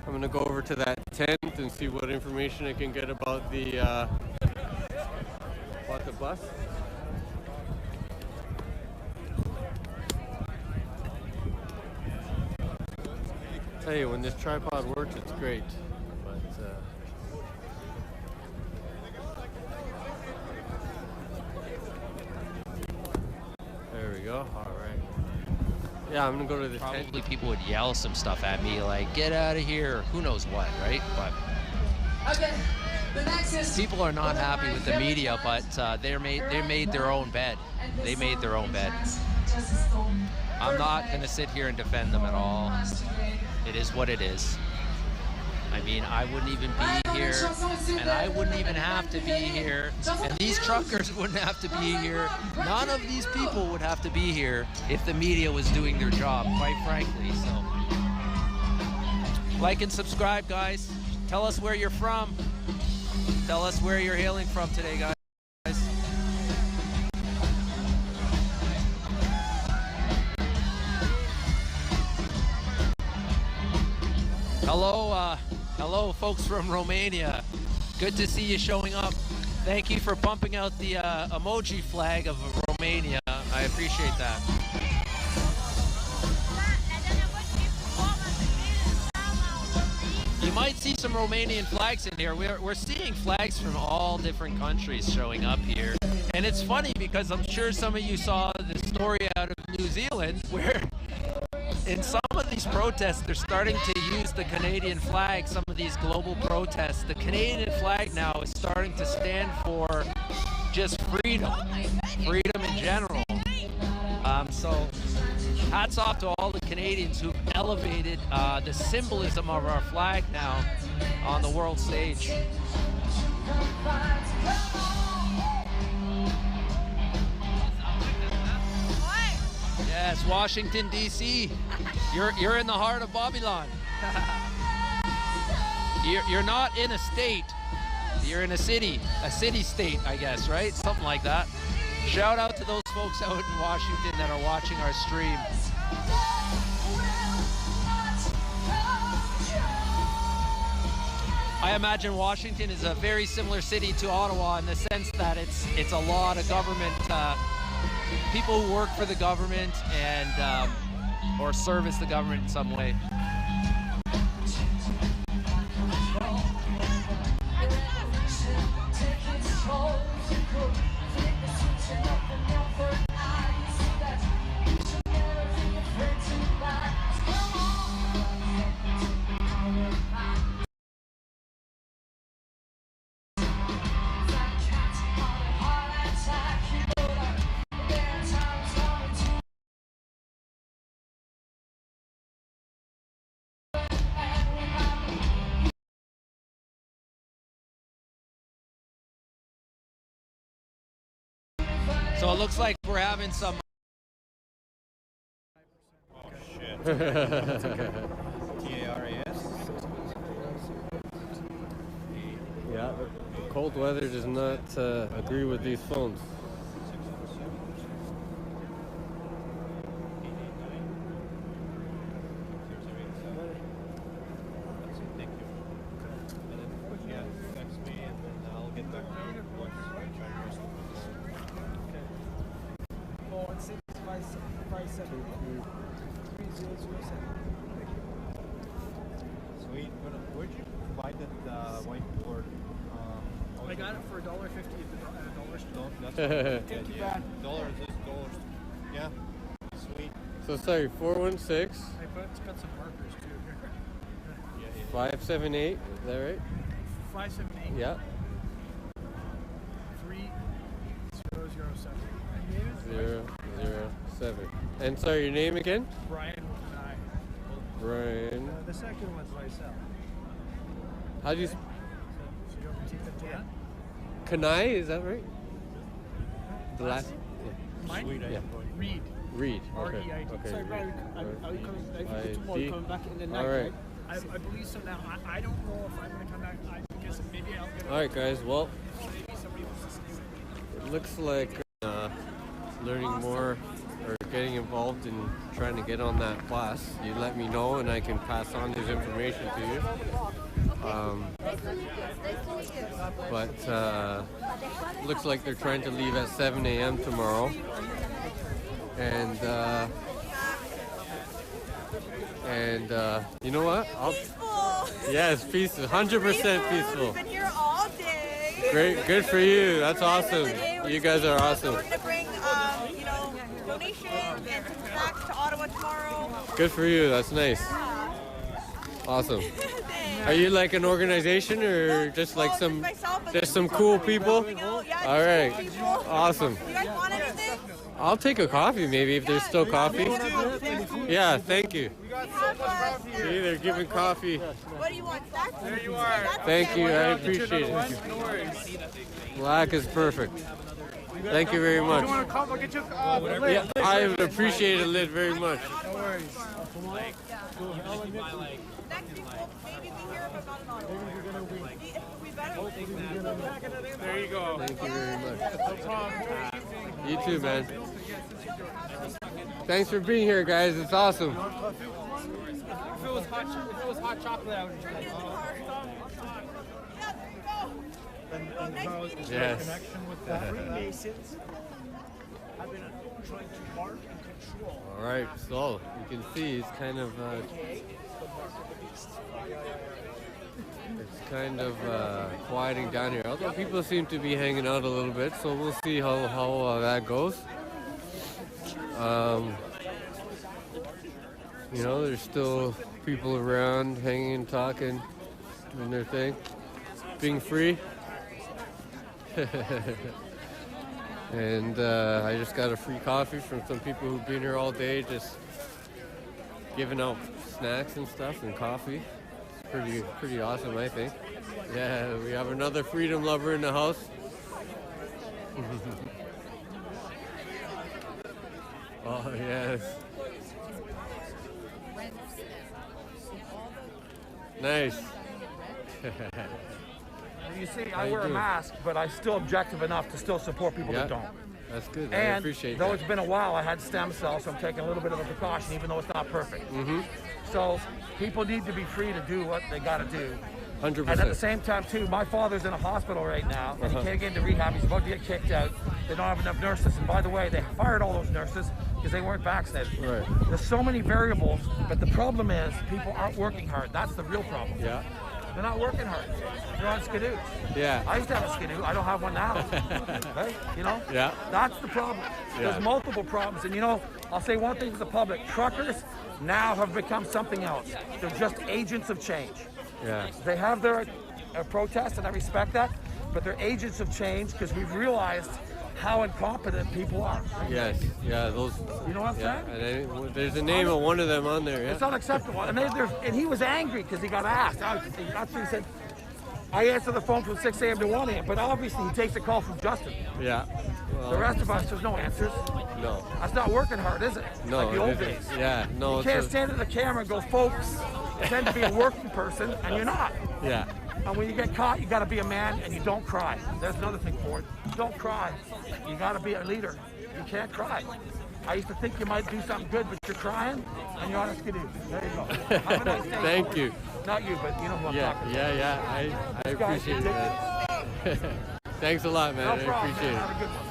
I'm gonna go over to that tent and see what information I can get about the bus. Tell you, when this tripod works, it's great. But there we go. All right. Yeah, I'm gonna go to the tent. Probably people would yell some stuff at me like, get out of here, who knows what, right? But people are not happy with the media, but they made their own bed. They made their own bed. I'm not going to sit here and defend them at all. It is what it is. I mean, I wouldn't even be here, and I wouldn't even have to be here, and these truckers wouldn't have to be here. None of these people would have to be here if the media was doing their job, quite frankly. So, like and subscribe, guys. Tell us where you're from. Tell us where you're hailing from today, guys. Hello, folks from Romania. Good to see you showing up. Thank you for pumping out the emoji flag of Romania. I appreciate that. You might see some Romanian flags in here. We're seeing flags from all different countries showing up here. And it's funny because I'm sure some of you saw the story out of New Zealand where in some of these protests, they're starting to use the Canadian flag, some of these global protests. The Canadian flag now is starting to stand for just freedom in general. So hats off to all the Canadians who've elevated the symbolism of our flag now on the world stage. Yes, Washington, D.C. You're in the heart of Babylon. You're not in a state. You're in a city-state, I guess, right? Something like that. Shout out to those folks out in Washington that are watching our stream. I imagine Washington is a very similar city to Ottawa in the sense that it's a lot of government, people who work for the government and or service the government in some way. So it looks like we're having some. Oh shit. That's okay. TARAS. Yeah, cold weather does not agree with these phones. Sweet. Where'd you buy that whiteboard? I got it for $1.50 at the dollar store. That's Thank you, man. Dollars. Yeah. Sweet. So sorry, 416. It's got some markers too here. Yeah. 578. Is that right? 578. Yeah. 3007. 007. And sorry, your name again? Brian and I. Brian. The second one's myself. How do you? So you don't repeat that? Yeah. Kanai, is that right? The last. Mine? Sweet. Yeah. Reed. Reed. Okay. R-E-I-D. Okay. Sorry, Brian. Are you coming tomorrow? Coming back in the night, All right. I believe so now. I don't know if I'm going to come back because maybe I'll get. All right, guys. Well, Maybe somebody wants to stay with me. it looks like learning more or getting involved in trying to get on that class, you let me know and I can pass on his information to you. But looks like they're trying to leave at 7 a.m. tomorrow. And you know what? Peaceful. Yes, peaceful. 100% peaceful. We've been here all day. Great, good for you. That's awesome. You guys are awesome. We're gonna bring, donations and some snacks to Ottawa tomorrow. Good for you. That's nice. Awesome. Are you like an organization or just like some cool people? All right. Awesome. You guys want anything? I'll take a coffee maybe if there's still coffee. Yeah, thank you. See, they're giving coffee. What do you want? There you are. Thank you. I appreciate it. Black is perfect. Thank you very much. Yeah, I would appreciate it very much. Next week we'll maybe be here, but not in Ottawa. We better. There you go. Thank you very much. You too, man. Thanks for being here, guys. It's awesome. If it was hot chocolate, I would Yes. Freemasons have been trying to mark and control. All right, so you can see it's kind of quieting down here. Although people seem to be hanging out a little bit, so we'll see how that goes. You know, there's still people around hanging, talking, doing their thing, being free. And I just got a free coffee from some people who've been here all day, just giving out snacks and stuff and coffee. It's pretty awesome, I think. Yeah, we have another freedom lover in the house. Oh, yes. Nice. You see, I wear a mask, but I'm still objective enough to still support people that don't. That's good. I And appreciate though that. it's been a while, I had stem cells, so I'm taking a little bit of a precaution, even though it's not perfect. So people need to be free to do what they got to do. 100%. And at the same time, too, my father's in a hospital right now, and he can't get into rehab. He's about to get kicked out. They don't have enough nurses. And by the way, they fired all those nurses because they weren't vaccinated. Right. There's so many variables, but the problem is people aren't working hard. That's the real problem. Yeah. They're not working hard. They're on skidoo. Yeah. I used to have a skidoo. I don't have one now. Right? You know? Yeah. That's the problem. Yeah. There's multiple problems. And you know, I'll say one thing to the public. Truckers now have become something else. They're just agents of change. Yeah. They have their protests, and I respect that, but they're agents of change because we've realized how incompetent people are. Yes. Yeah. Those. You know what I'm Yeah. saying? And there's a name of one of them on there. It's Yeah. unacceptable. And he was angry because he got asked. That's what he said. I answer the phone from 6 a.m. to 1 a.m., but obviously he takes a call from Justin. Yeah. The rest of us, there's no answers. No. That's not working hard, is it? No. Like the old it days. isn't. Yeah. No. You it's can't a- stand at the camera and go, folks, pretend to be a working person, and you're not. Yeah. And when you get caught, you got to be a man, and you don't cry. There's another thing for it. Don't cry. You got to be a leader. You can't cry. I used to think you might do something good, but you're crying, and you're on a skidoo. There you go. Have a nice day. Thank you. Not you, but you know who I'm Yeah. talking Yeah. I This guy's appreciate it, man. Thanks a lot, man. No I problem, appreciate man. it. Have a good one.